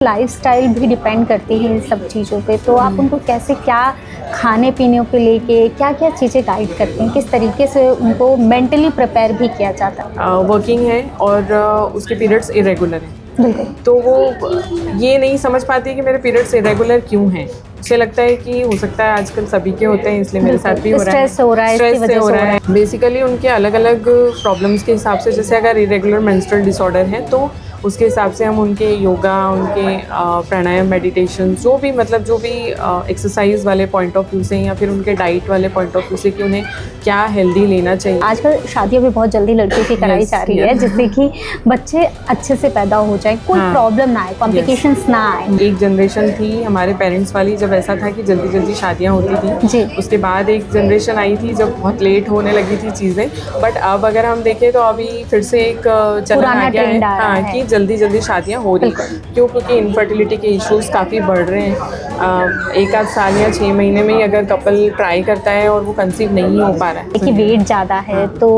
Lifestyle भी depend करती है इन सब चीज़ों पे, तो आप उनको कैसे क्या खाने पीने को लेके क्या क्या चीज़ें गाइड करते हैं, किस तरीके से उनको मेंटली प्रिपेयर भी किया जाता है? वर्किंग है और उसके पीरियड्स इरेगुलर हैं, बिल्कुल। तो वो ये नहीं समझ पाती कि मेरे पीरियड्स इरेगुलर क्यों हैं। उसे लगता है कि हो सकता है आजकल सभी के होते हैं, इसलिए मेरे साथ भी हो रहा है। स्ट्रेस हो रहा है, स्ट्रेस इसकी से वजह हो से रहा है। बेसिकली उनके अलग अलग प्रॉब्लम्स के हिसाब से, जैसे अगर इरेगुलर मेंस्ट्रुअल डिसऑर्डर है तो उसके हिसाब से हम उनके योगा, उनके प्राणायाम, मेडिटेशन, जो भी एक्सरसाइज वाले पॉइंट ऑफ व्यू से या फिर उनके डाइट वाले पॉइंट ऑफ व्यू से कि उन्हें क्या हेल्दी लेना चाहिए। आजकल शादियां भी बहुत जल्दी लड़कियों की कराई जा रही है, जिससे कि बच्चे अच्छे से पैदा हो जाए, कोई प्रॉब्लम ना आए, कॉम्प्लिकेशंस ना आए। एक जनरेशन थी हमारे पेरेंट्स वाली, जब ऐसा था कि जल्दी जल्दी शादियां होती थी जी। उसके बाद एक जनरेशन आई थी जब बहुत लेट होने लगी थी चीज़ें। बट अब अगर हम देखें तो अभी फिर से एक चलन आ गया है, हाँ, कि जल्दी जल्दी शादियां हो रही। क्यों? क्योंकि इनफर्टिलिटी के इश्यूज काफ़ी बढ़ रहे हैं। एक आध साल या 6 महीने में ही अगर कपल ट्राई करता है और वो कंसीव नहीं हो पा रहा है, कि वेट ज़्यादा है तो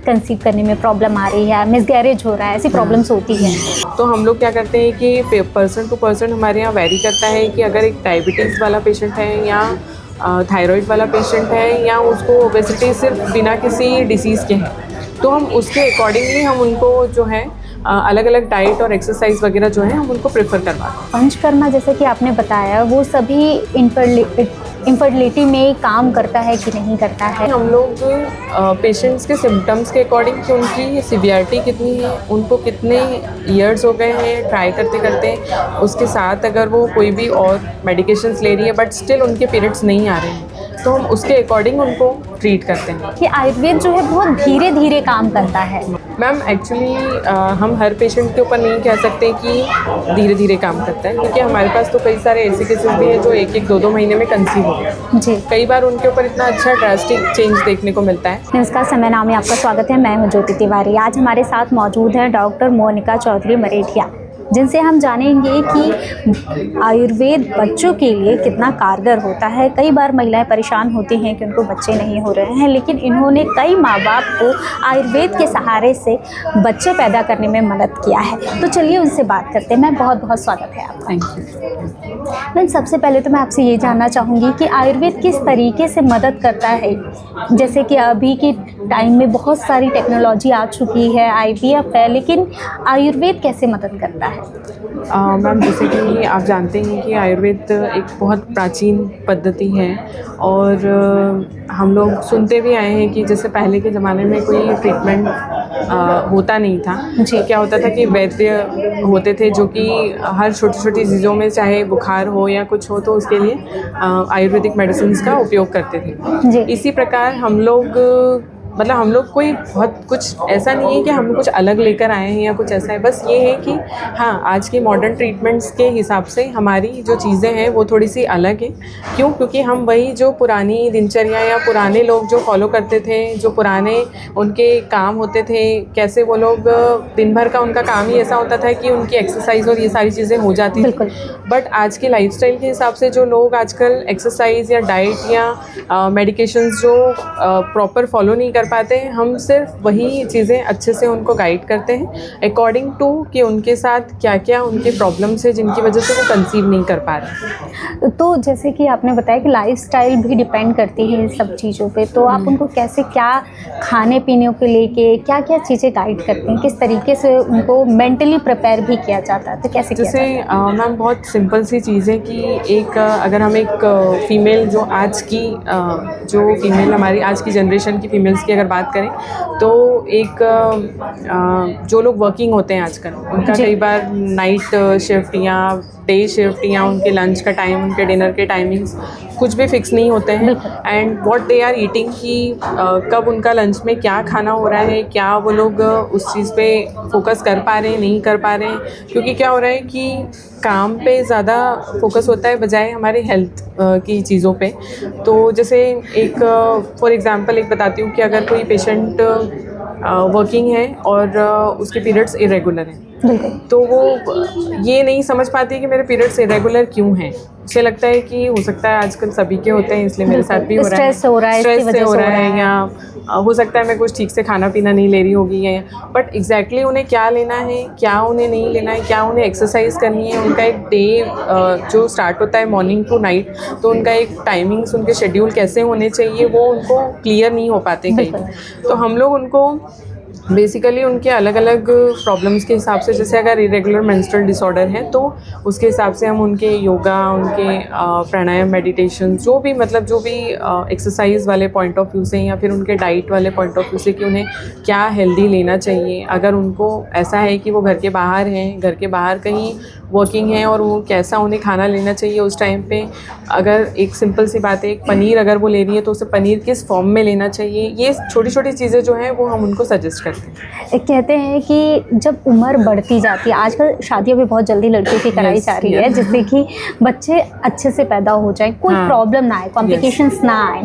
कंसीव करने में प्रॉब्लम आ रही है, मिसगैरेज हो रहा है, ऐसी प्रॉब्लम्स होती हैं। तो हम लोग क्या करते हैं कि पर्सन टू पर्सन हमारे यहाँ वेरी करता है कि अगर एक डायबिटीज़ वाला पेशेंट है या थायराइड वाला पेशेंट है या उसको ओबेसिटी सिर्फ बिना किसी डिसीज़ के है, तो हम उसके अकॉर्डिंगली हम उनको जो है अलग अलग डाइट और एक्सरसाइज वगैरह जो है हम उनको प्रेफर करवाते हैं। पंचकर्मा जैसे कि आपने बताया, वो सभी इनफर्टिलिटी में काम करता है कि नहीं करता है? हम लोग पेशेंट्स के सिम्टम्स के अकॉर्डिंग कि उनकी सिवियरिटी कितनी है, उनको कितने ईयर्स हो गए हैं ट्राई करते करते, उसके साथ अगर वो कोई भी और मेडिकेशंस ले रही है बट स्टिल उनके पीरियड्स नहीं आ रहे हैं, तो हम उसके अकॉर्डिंग उनको ट्रीट करते हैं। कि आयुर्वेद जो है बहुत धीरे धीरे काम करता है। मैम एक्चुअली हम हर पेशेंट के ऊपर नहीं कह सकते कि धीरे धीरे काम करता है, क्योंकि हमारे पास तो कई सारे ऐसे केसेस भी हैं जो एक एक दो दो महीने में कंसीव हो गए जी। कई बार उनके ऊपर इतना अच्छा ड्रास्टिक चेंज देखने को मिलता है। नमस्कार, समय नाम में आपका स्वागत है। मैं हूं ज्योति तिवारी। आज हमारे साथ मौजूद है डॉक्टर मोनिका चौधरी मरेठिया, जिनसे हम जानेंगे कि आयुर्वेद बच्चों के लिए कितना कारगर होता है। कई बार महिलाएं परेशान होती हैं कि उनको बच्चे नहीं हो रहे हैं, लेकिन इन्होंने कई माँ बाप को आयुर्वेद के सहारे से बच्चे पैदा करने में मदद किया है। तो चलिए उनसे बात करते हैं। मैं बहुत बहुत स्वागत है आपका। थैंक यू मैम, सबसे पहले तो मैं आपसे ये जानना चाहूँगी कि आयुर्वेद किस तरीके से मदद करता है। जैसे कि अभी के टाइम में बहुत सारी टेक्नोलॉजी आ चुकी है, IVF है, लेकिन आयुर्वेद कैसे मदद करता है? मैम, जैसे कि आप जानते हैं कि आयुर्वेद एक बहुत प्राचीन पद्धति है और हम लोग सुनते भी आए हैं कि जैसे पहले के ज़माने में कोई ट्रीटमेंट होता नहीं था। जी। क्या होता था कि वैद्य होते थे जो कि हर छोटी छोटी चीज़ों में, चाहे बुखार हो या कुछ हो, तो उसके लिए आयुर्वेदिक मेडिसिन का उपयोग करते थे। जी। इसी प्रकार हम लोग कोई बहुत कुछ ऐसा नहीं है कि हम कुछ अलग लेकर आए हैं या कुछ ऐसा है। बस ये है कि हाँ, आज के मॉडर्न ट्रीटमेंट्स के हिसाब से हमारी जो चीज़ें हैं वो थोड़ी सी अलग हैं। क्यों? क्योंकि हम वही जो पुरानी दिनचर्या या पुराने लोग जो फॉलो करते थे, जो पुराने उनके काम होते थे, कैसे वो लोग दिन भर का उनका काम ही ऐसा होता था कि उनकी एक्सरसाइज और ये सारी चीज़ें हो जाती थी। बट आज के लाइफस्टाइल के हिसाब से जो लोग आजकल एक्सरसाइज या डाइट या मेडिकेशंस जो प्रॉपर फॉलो नहीं पाते हैं, हम सिर्फ वही चीज़ें अच्छे से उनको गाइड करते हैं अकॉर्डिंग टू कि उनके साथ क्या क्या उनके प्रॉब्लम्स है जिनकी वजह से वो कंसीव नहीं कर पा रहे। तो जैसे कि आपने बताया कि लाइफस्टाइल भी डिपेंड करती है इन सब चीज़ों पे, तो आप उनको कैसे क्या खाने पीने को लेके क्या क्या चीज़ें गाइड करते हैं, किस तरीके से उनको मेंटली प्रिपेयर भी किया जाता है, तो कैसे? जैसे मैम, बहुत सिंपल सी चीज़ है कि अगर हम एक फीमेल जो आज की जो फीमेल हमारी आज की जनरेशन की फीमेल्स की अगर बात करें, तो जो लोग वर्किंग होते हैं आजकल, उनका कई बार नाइट शिफ्ट या डे शिफ्ट या उनके लंच का टाइम, उनके डिनर के टाइमिंग्स कुछ भी फिक्स नहीं होते हैं। And what they are eating, कि कब उनका लंच में क्या खाना हो रहा है, क्या वो लोग उस चीज़ पे फोकस कर पा रहे हैं, नहीं कर पा रहे हैं। क्योंकि क्या हो रहा है कि काम पे ज़्यादा फोकस होता है बजाय हमारे हेल्थ की चीज़ों पे। तो जैसे एक फॉर एग्ज़ाम्पल एक बताती हूँ कि अगर कोई पेशेंट वर्किंग है और उसके पीरियड्स इरेगुलर हैं, बिल्कुल। तो वो ये नहीं समझ पाती कि मेरे पीरियड्स इरेगुलर क्यों हैं। उसे लगता है कि हो सकता है आजकल सभी के होते हैं इसलिए मेरे साथ भी हो रहा है, स्ट्रेस हो रहा है, इसकी स्ट्रेस से वजह हो से रहा है, या हो सकता है मैं कुछ ठीक से खाना पीना नहीं ले रही होगी, या बट एग्जैक्टली उन्हें क्या लेना है, क्या उन्हें नहीं लेना है, क्या उन्हें एक्सरसाइज करनी है, उनका एक डे जो स्टार्ट होता है मॉर्निंग टू नाइट, तो उनका एक टाइमिंग्स, उनके शेड्यूल कैसे होने चाहिए वो उनको क्लियर नहीं हो पाते कहीं। तो हम लोग उनको बेसिकली उनके अलग अलग प्रॉब्लम्स के हिसाब से, जैसे अगर इरेगुलर मेंस्ट्रुअल डिसऑर्डर है तो उसके हिसाब से हम उनके योगा, उनके प्राणायाम, मेडिटेशन, जो भी मतलब जो भी एक्सरसाइज वाले पॉइंट ऑफ व्यू से या फिर उनके डाइट वाले पॉइंट ऑफ व्यू से कि उन्हें क्या हेल्दी लेना चाहिए। अगर उनको ऐसा है कि वो घर के बाहर हैं, घर के बाहर कहीं वर्किंग है और वो कैसा उन्हें खाना लेना चाहिए उस टाइम पे, अगर एक सिंपल सी बात है, एक पनीर अगर वो ले रही है तो उसे पनीर किस फॉर्म में लेना चाहिए, ये छोटी छोटी चीज़ें जो हैं वो हम उनको सजेस्ट करते हैं। कहते हैं कि जब उम्र बढ़ती जाती है, आजकल शादियां भी बहुत जल्दी लड़कियों की कराई जा रही है, जिससे कि बच्चे अच्छे से पैदा हो जाए, कोई प्रॉब्लम ना आए, कॉम्प्लिकेशंस ना आए,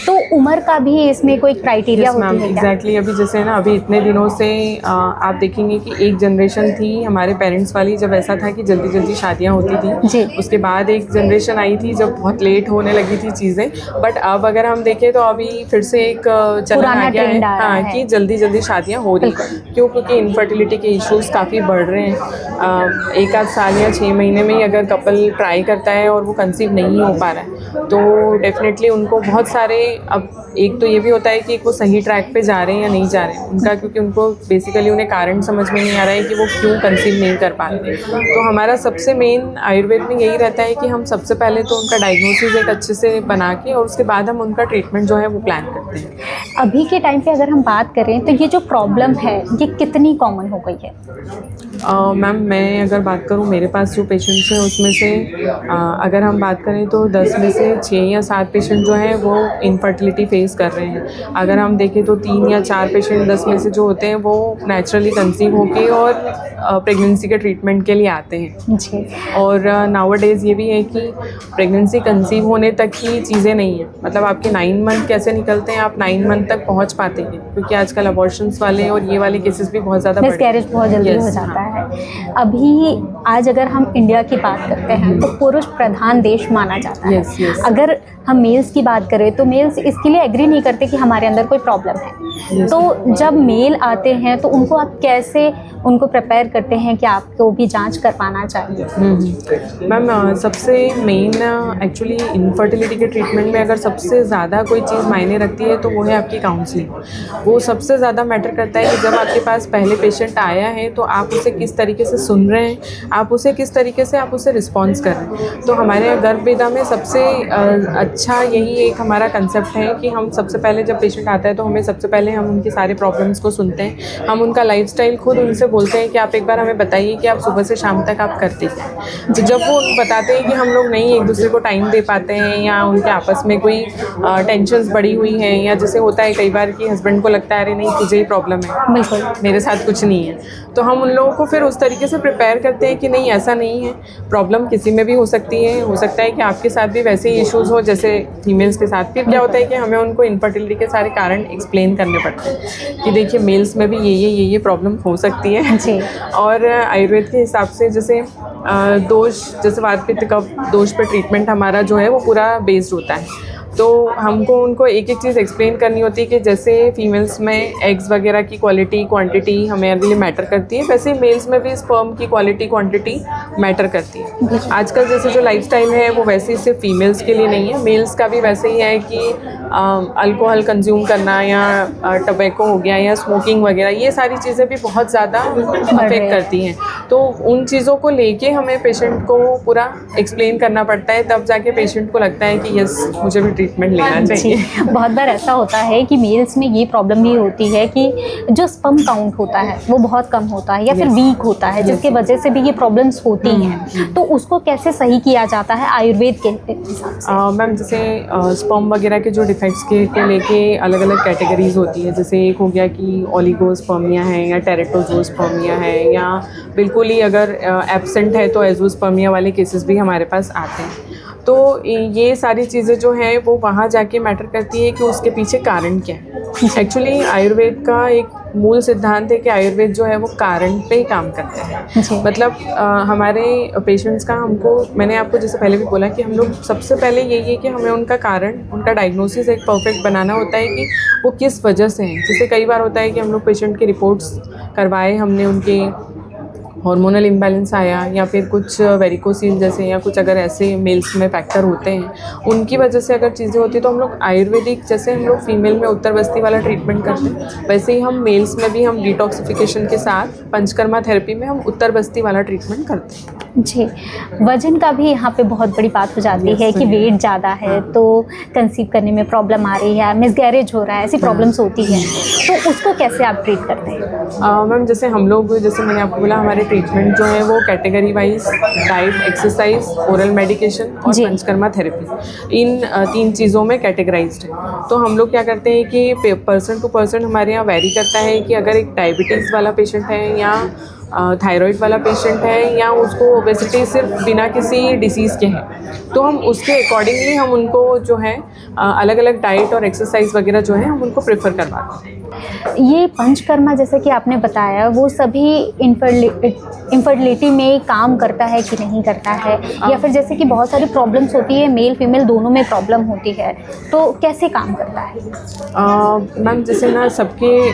तो उम्र का भी इसमें कोई क्राइटेरिया होती है? एग्जैक्टली। अभी जैसे ना, अभी इतने दिनों से आप देखेंगे कि एक जनरेशन थी हमारे पेरेंट्स वाली, जब ऐसा था कि जल्दी जल्दी शादियां होती थी। उसके बाद एक जनरेशन आई थी जब बहुत लेट होने लगी थी चीज़ें, बट अब अगर हम देखें तो अभी फिर से एक चलन आ गया है, हाँ, कि जल्दी जल्दी शादियां हो रही। क्यों? क्योंकि इनफर्टिलिटी के इश्यूज काफ़ी बढ़ रहे हैं। एक आध साल या 6 महीने में ही अगर कपल ट्राई करता है और वो कंसीव नहीं हो पा रहा है तो डेफिनेटली उनको बहुत सारे, अब एक तो ये भी होता है कि वो सही ट्रैक पे जा रहे हैं या नहीं जा रहे हैं उनका, क्योंकि उनको बेसिकली उन्हें कारण समझ में नहीं आ रहा है कि वो क्यों कंसीव नहीं कर पा रहे। तो हमारा सबसे मेन आयुर्वेद में यही रहता है कि हम सबसे पहले तो उनका डायग्नोसिस एक अच्छे से बना के और उसके बाद हम उनका ट्रीटमेंट जो है वो प्लान करते हैं। अभी के टाइम पे अगर हम बात करें तो ये जो प्रॉब्लम है ये कितनी कॉमन हो गई है? मैम, मैं अगर बात करूँ मेरे पास जो पेशेंट्स हैं उसमें से अगर हम बात करें तो 10 में से 6 या 7 पेशेंट जो हैं वो इनफर्टिलिटी फेस कर रहे हैं। अगर हम देखें तो 3 या 4 पेशेंट 10 में से जो होते हैं वो नेचुरली कंसीव होके और प्रेगनेंसी के ट्रीटमेंट के लिए आते हैं जी। और नाउअडेज़ ये भी है कि प्रेगनेंसी कंसीव होने तक ही चीज़ें नहीं है, मतलब आपके 9 मंथ कैसे निकलते हैं, आप 9 मंथ तक पहुंच पाते हैं, क्योंकि आजकल अबॉर्शंस वाले और ये वाले केसेस भी बहुत ज़्यादा मिसकैरेज बहुत जल्दी हो जाता है। अभी आज अगर हम इंडिया की बात करते हैं तो पुरुष प्रधान देश माना जाता है। अगर हम मेल्स की बात करें तो मेल्स इसके लिए एग्री नहीं करते कि हमारे अंदर कोई प्रॉब्लम है। तो जब मेल आते हैं तो उनको आप कैसे उनको प्रिपेयर करते हैं कि आपको भी जांच करवाना चाहिए? मैम, सबसे मेन एक्चुअली इनफर्टिलिटी के ट्रीटमेंट में अगर सबसे ज़्यादा कोई चीज़ मायने रखती है तो वो है आपकी काउंसलिंग। वो सबसे ज़्यादा मैटर करता है कि जब आपके पास पहले पेशेंट आया है तो आप उसे किस तरीके से सुन रहे हैं, आप उसे किस तरीके से आप उसे रिस्पॉन्स कर रहे हैं। तो हमारे गर्भवेदा में सबसे अच्छा यही एक हमारा कंसेप्ट है कि हम सबसे पहले जब पेशेंट आता है तो हमें सबसे पहले हम उनके सारे प्रॉब्लम्स को सुनते हैं, हम उनका लाइफस्टाइल खुद उनसे बोलते हैं कि आप एक बार हमें बताइए कि आप सुबह से शाम तक आप करते हैं। तो जब वो बताते हैं कि हम लोग नहीं एक दूसरे को टाइम दे पाते हैं या उनके आपस में कोई टेंशन्स बढ़ी हुई हैं, या जैसे होता है कई बार कि हस्बैंड को लगता है अरे नहीं तुझे ही प्रॉब्लम है, बिल्कुल मेरे साथ कुछ नहीं है, तो हम उन लोगों को फिर उस तरीके से प्रिपेयर करते हैं कि नहीं ऐसा नहीं है, प्रॉब्लम किसी में भी हो सकती है, हो सकता है कि आपके साथ भी वैसे ही इश्यूज़ हो जैसे फीमेल्स के साथ। फिर क्या होता है कि हमें उनको इनफर्टिलिटी के सारे कारण एक्सप्लेन करने पड़ते हैं कि देखिए मेल्स में भी ये प्रॉब्लम हो सकती है जी। और आयुर्वेद के हिसाब से जैसे दोष, जैसे वात पित्त कफ दोष पे ट्रीटमेंट हमारा जो है वो पूरा बेस्ड होता है। तो हमको उनको एक एक चीज़ एक्सप्लेन करनी होती है कि जैसे फीमेल्स में एग्स वगैरह की क्वालिटी क्वांटिटी हमारे लिए मैटर करती है, वैसे मेल्स में भी स्पर्म की क्वालिटी क्वांटिटी मैटर करती है। आजकल जैसे जो लाइफस्टाइल है वो वैसे ही सिर्फ फीमेल्स के लिए नहीं है, मेल्स का भी वैसे ही है कि अल्कोहल कंज्यूम करना या टबैको हो गया या स्मोकिंग वगैरह, ये सारी चीज़ें भी बहुत ज़्यादा अफेक्ट करती हैं। तो उन चीज़ों को लेके हमें पेशेंट को पूरा एक्सप्लेन करना पड़ता है, तब जाके पेशेंट को लगता है कि यस मुझे भी ट्रीटमेंट लेना चाहिए। बहुत बार ऐसा होता है कि मेल्स में ये प्रॉब्लम भी होती है कि जो स्पर्म काउंट होता है वो बहुत कम होता है या फिर वीक होता है, जिसके वजह से भी ये प्रॉब्लम्स होती हैं। तो उसको कैसे सही किया जाता है आयुर्वेद के हिसाब से? मैम, जैसे स्पर्म वगैरह के जो डिफेक्ट्स के को लेके अलग अलग कैटेगरीज होती है। जैसे एक हो गया कि ओलिगोस्पर्मिया है या टेरेटोजोस्पर्मिया है, या बिल्कुल ही अगर एब्सेंट है तो एजोस्पर्मिया वाले केसेस भी हमारे पास आते हैं। तो ये सारी चीज़ें जो हैं वो वहाँ जाके मैटर करती है कि उसके पीछे कारण क्या है। एक्चुअली आयुर्वेद का एक मूल सिद्धांत है कि आयुर्वेद जो है वो कारण पे ही काम करते हैं। जी। मतलब हमारे पेशेंट्स का मैंने आपको जैसे पहले भी बोला कि हम लोग सबसे पहले यही है कि हमें उनका कारण, उनका डायग्नोसिस एक परफेक्ट बनाना होता है कि वो किस वजह से हैं। जैसे कई बार होता है कि हम लोग पेशेंट की रिपोर्ट्स करवाए, हमने उनके हार्मोनल इम्बैलेंस आया या फिर कुछ वेरिकोसील जैसे या कुछ अगर ऐसे मेल्स में फैक्टर होते हैं, उनकी वजह से अगर चीज़ें होती हैं तो हम लोग आयुर्वेदिक, जैसे हम लोग फीमेल में उत्तर बस्ती वाला ट्रीटमेंट करते हैं, वैसे ही हम मेल्स में भी हम डिटॉक्सिफिकेशन के साथ पंचकर्मा थेरेपी में हम उत्तर बस्ती वाला ट्रीटमेंट करते हैं। जी, वज़न का भी यहाँ पे बहुत बड़ी बात हो जाती है कि वेट ज़्यादा है तो कंसीव करने में प्रॉब्लम आ रही है, मिसगैरेज हो रहा है, ऐसी प्रॉब्लम्स होती हैं, तो उसको कैसे आप ट्रीट करते हैं? मैम जैसे हम लोग, जैसे मैंने आपको बोला, हमारे ट्रीटमेंट जो है वो category wise diet, exercise, oral medication और जी। पंचकर्मा थेरेपी, इन 3 चीज़ों में कैटेगराइज्ड है। तो हम लोग क्या करते हैं कि पर्सन टू पर्सन हमारे यहाँ वैरी करता है कि अगर एक डायबिटीज़ वाला पेशेंट है या थायराइड वाला पेशेंट है या उसको ओबेसिटी सिर्फ बिना किसी डिसीज़ के है, तो हम उसके अकॉर्डिंगली हम उनको जो है अलग अलग डाइट और एक्सरसाइज वगैरह जो है हम उनको प्रेफर करवाते हैं। ये पंचकर्मा जैसे कि आपने बताया वो सभी इनफर्टिलिटी में काम करता है कि नहीं करता है, या फिर जैसे कि बहुत सारी प्रॉब्लम्स होती है, मेल फीमेल दोनों में प्रॉब्लम होती है, तो कैसे काम करता है? मैम जैसे ना सबके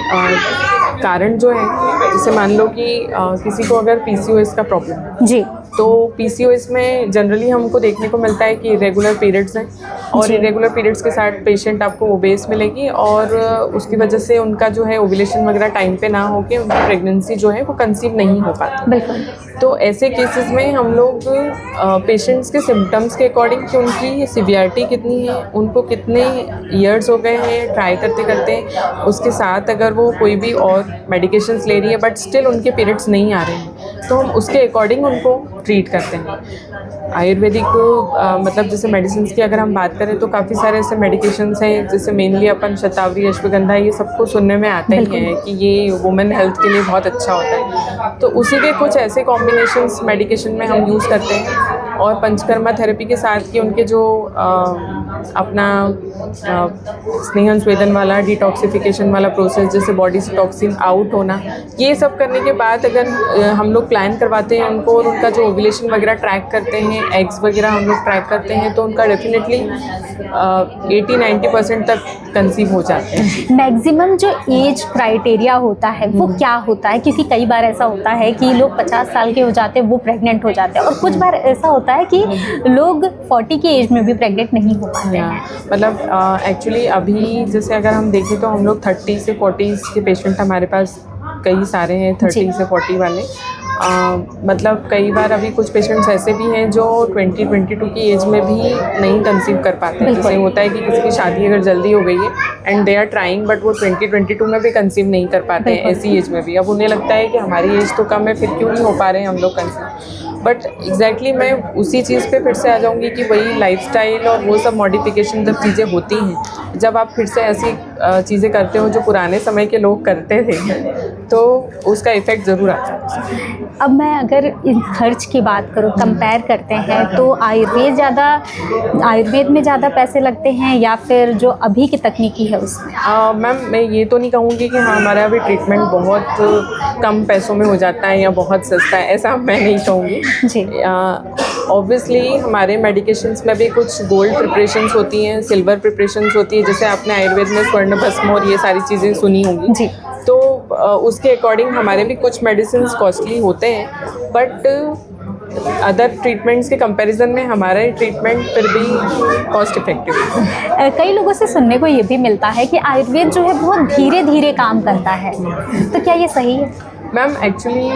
कारण जो है, जैसे मान लो कि किसी को अगर PCOS का प्रॉब्लम है, जी, तो PCOS में जनरली हमको देखने को मिलता है कि इरेगुलर पीरियड्स हैं और जी। इरेगुलर पीरियड्स के साथ पेशेंट आपको ओबेस मिलेगी और उसकी वजह से उनका जो है ओव्यूलेशन वगैरह टाइम पे ना होके उनकी प्रेगनेंसी जो है वो कंसीव नहीं हो पाती। बिल्कुल। तो ऐसे केसेस में हम लोग पेशेंट्स के सिम्टम्स के अकॉर्डिंग कि उनकी सिवियरिटी कितनी है, उनको कितने ईयर्स हो गए हैं ट्राई करते करते, उसके साथ अगर वो कोई भी और मेडिकेशंस ले रही है बट स्टिल उनके पीरियड्स नहीं आ रहे हैं, तो हम उसके अकॉर्डिंग उनको ट्रीट करते हैं। आयुर्वेदिक मतलब जैसे मेडिसिन की अगर हम बात करें तो काफ़ी सारे ऐसे मेडिकेशंस हैं, जैसे मेनली अपन शतावरी, अश्वगंधा, ये सबको सुनने में आता ही है कि ये वुमेन हेल्थ के लिए बहुत अच्छा होता है। तो उसी के कुछ ऐसे कॉम्बिनेशंस मेडिकेशन में हम यूज़ करते हैं। और पंचकर्मा थेरेपी के साथ कि उनके जो अपना स्नेहन स्वेदन वाला डिटॉक्सिफिकेशन वाला प्रोसेस, जैसे बॉडी से टॉक्सिन आउट होना, ये सब करने के बाद अगर हम लोग प्लान करवाते हैं उनको और उनका जो ओव्यूलेशन वगैरह ट्रैक करते हैं, एग्स वगैरह हम लोग ट्रैक करते हैं, तो उनका डेफिनेटली 80-90% तक कंसीव हो जाते हैं। मैक्सिमम जो एज क्राइटेरिया होता है वो क्या होता है? क्योंकि कई बार ऐसा होता है कि लोग 50 साल के हो जाते हैं, वो प्रेग्नेंट हो जाते हैं, और कुछ बार ऐसा होता है कि लोग 40 की एज में भी प्रेग्नेंट नहीं हो पाते हैं। मतलब एक्चुअली अभी जैसे अगर हम देखें तो हम लोग 30 से 40 के पेशेंट हमारे पास कई सारे हैं, 30 से 40 वाले। मतलब कई बार अभी कुछ पेशेंट्स ऐसे भी हैं जो 20-22 की एज में भी नहीं कंसीव कर पाते। जैसे होता है कि किसी की शादी अगर जल्दी हो गई है and they are trying, but वो 20-22 में भी कंसीव नहीं कर पाते हैं ऐसी एज में भी। अब उन्हें लगता है कि हमारी एज तो कम है, फिर क्यों नहीं हो पा रहे हैं हम लोग कंसीव। बट एग्जैक्टली मैं उसी चीज़ पे फिर से आ जाऊंगी कि वही लाइफस्टाइल और वो सब मॉडिफिकेशन जब चीज़ें होती हैं, जब आप फिर से ऐसी चीज़ें करते हो जो पुराने समय के लोग करते थे, तो उसका इफ़ेक्ट ज़रूर आता है। अब मैं अगर इन खर्च की बात करूँ, कंपेयर करते हैं, तो आयुर्वेद में ज़्यादा पैसे लगते हैं या फिर जो अभी की तकनीकी है उसमें? मैम मैं ये तो नहीं कहूँगी कि हाँ हमारा अभी ट्रीटमेंट बहुत कम पैसों में हो जाता है या बहुत सस्ता है, ऐसा मैं नहीं कहूँगी जी। ऑब्वियसली हमारे मेडिकेशंस में भी कुछ गोल्ड प्रिपरेशंस होती हैं, सिल्वर प्रिपरेशंस होती है, जैसे आपने आयुर्वेद में स्वर्ण भस्म और ये सारी चीज़ें सुनी होंगी जी। तो उसके अकॉर्डिंग हमारे भी कुछ मेडिसिन कॉस्टली होते हैं, बट अदर ट्रीटमेंट्स के कंपैरिजन में हमारा ट्रीटमेंट फिर भी कॉस्ट इफेक्टिव है। कई लोगों से सुनने को ये भी मिलता है कि आयुर्वेद जो है बहुत धीरे धीरे काम करता है, तो क्या ये सही है? मैम एक्चुअली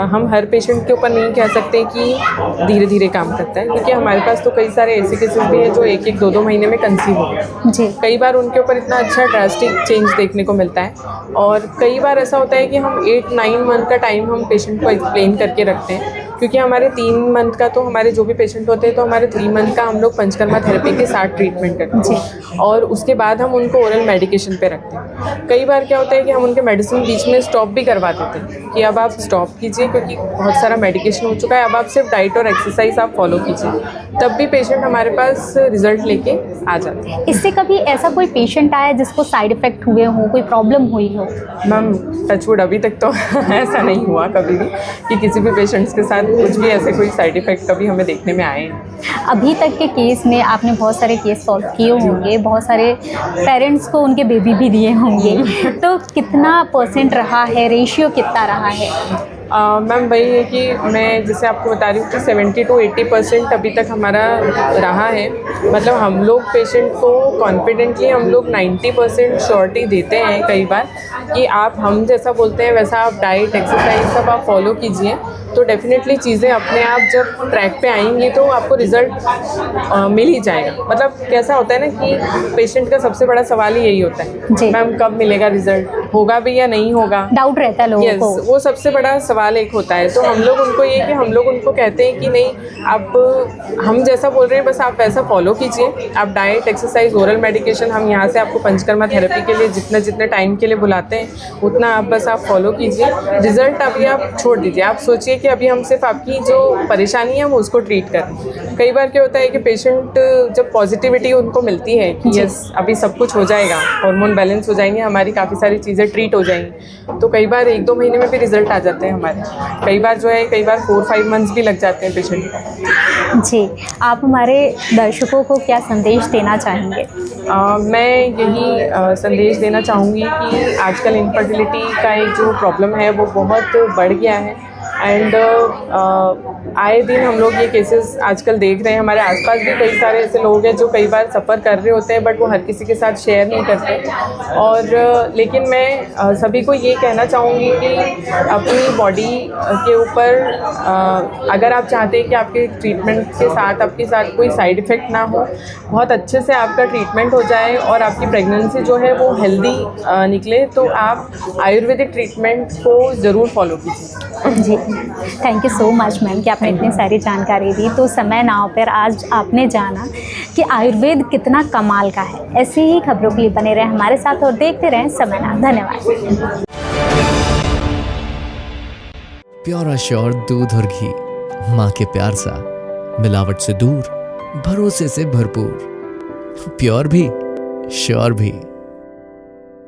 हम हर पेशेंट के ऊपर नहीं कह सकते कि धीरे धीरे काम करता है, क्योंकि हमारे पास तो कई सारे ऐसे केसेस भी हैं जो 1-2 महीने में कंसीव हो गए। जी। कई बार उनके ऊपर इतना अच्छा ड्रास्टिक चेंज देखने को मिलता है, और कई बार ऐसा होता है कि हम 8-9 मंथ का टाइम हम पेशेंट को एक्सप्लेन करके रखते हैं, क्योंकि हमारे 3 मंथ का तो हमारे जो भी पेशेंट होते हैं तो हमारे 3 मंथ का हम लोग पंचकर्मा थेरेपी के साथ ट्रीटमेंट करते हैं और उसके बाद हम उनको ओरल मेडिकेशन पे रखते हैं। कई बार क्या होता है कि हम उनके मेडिसिन बीच में स्टॉप भी करवा देते हैं कि अब आप स्टॉप कीजिए क्योंकि बहुत सारा मेडिकेशन हो चुका है, अब आप सिर्फ डाइट और एक्सरसाइज आप फॉलो कीजिए, तब भी पेशेंट हमारे पास रिजल्ट लेके आ जाते हैं। इससे कभी ऐसा कोई पेशेंट आया जिसको साइड इफ़ेक्ट हुए हो, कोई प्रॉब्लम हुई हो? मैम टचवुड अभी तक तो ऐसा नहीं हुआ कभी भी कि किसी भी पेशेंट्स के साथ कुछ भी ऐसे कोई साइड इफ़ेक्ट कभी हमें देखने में आए नहीं। अभी तक के केस में आपने बहुत सारे केस सॉल्व किए होंगे, बहुत सारे पेरेंट्स को उनके बेबी भी दिए होंगे, तो कितना परसेंट रहा है, रेशियो कितना रहा है? मैम वही है कि मैं जैसे आपको बता रही हूँ कि 70 to 80% अभी तक हमारा रहा है। मतलब हम लोग पेशेंट को कॉन्फिडेंटली हम लोग 90% श्योरिटी देते हैं कई बार कि आप हम जैसा बोलते हैं वैसा आप डाइट एक्सरसाइज सब आप फॉलो कीजिए, तो डेफिनेटली चीज़ें अपने आप जब ट्रैक पे आएंगी तो आपको रिज़ल्ट मिल ही जाएगा। मतलब कैसा होता है ना कि पेशेंट का सबसे बड़ा सवाल ही यही होता है, मैम कब मिलेगा रिज़ल्ट, होगा भी या नहीं होगा, डाउट रहता है लोगों को। वो सबसे बड़ा सवाल एक होता है। तो हम लोग उनको ये कि हम लोग उनको कहते हैं कि नहीं, आप हम जैसा बोल रहे हैं बस आप वैसा फॉलो कीजिए, आप डाइट एक्सरसाइज ओरल मेडिकेशन, हम यहाँ से आपको पंचकर्मा थेरेपी के लिए जितने टाइम के लिए बुलाते हैं उतना आप बस आप फॉलो कीजिए, रिज़ल्ट अभी आप छोड़ दीजिए। आप सोचिए कि अभी हम सिर्फ आपकी जो परेशानी है हम उसको ट्रीट करें। कई बार क्या होता है कि पेशेंट जब पॉजिटिविटी उनको मिलती है कि यस अभी सब कुछ हो जाएगा, हार्मोन बैलेंस हो जाएंगे, हमारी काफ़ी सारी चीज़ें ट्रीट हो जाएंगी, तो कई बार 1-2 महीने में भी रिजल्ट आ जाते हैं हमारे। कई बार जो है कई बार 4-5 मंथ्स भी लग जाते हैं पेशेंट को। जी, आप हमारे दर्शकों को क्या संदेश देना चाहेंगे? मैं यही संदेश देना चाहूँगी कि आजकल इनफर्टिलिटी का एक जो प्रॉब्लम है वो बहुत बढ़ गया है एंड आए दिन हम लोग ये केसेस आजकल देख रहे हैं। हमारे आसपास भी कई सारे ऐसे लोग हैं जो कई बार सफ़र कर रहे होते हैं बट वो हर किसी के साथ शेयर नहीं करते। और लेकिन मैं सभी को ये कहना चाहूँगी कि अपनी बॉडी के ऊपर अगर आप चाहते हैं कि आपके ट्रीटमेंट के साथ आपके साथ कोई साइड इफ़ेक्ट ना हो, बहुत अच्छे से आपका ट्रीटमेंट हो जाए और आपकी प्रेगनेंसी जो है वो हेल्दी निकले, तो आप आयुर्वेदिक ट्रीटमेंट को ज़रूर फॉलो कीजिए। जी, thank you so much ma'am कि आपने इतनी सारी जानकारी दी। तो समय नाव पर आज आपने जाना कि आयुर्वेद कितना कमाल का है। ऐसी ही खबरों के लिए बने रहें हमारे साथ और देखते रहें समय नाव। धन्यवाद। प्योर श्योर दूध और घी, माँ के प्यार सा, मिलावट से दूर, भरोसे से भरपूर, प्योर भी श्योर भी।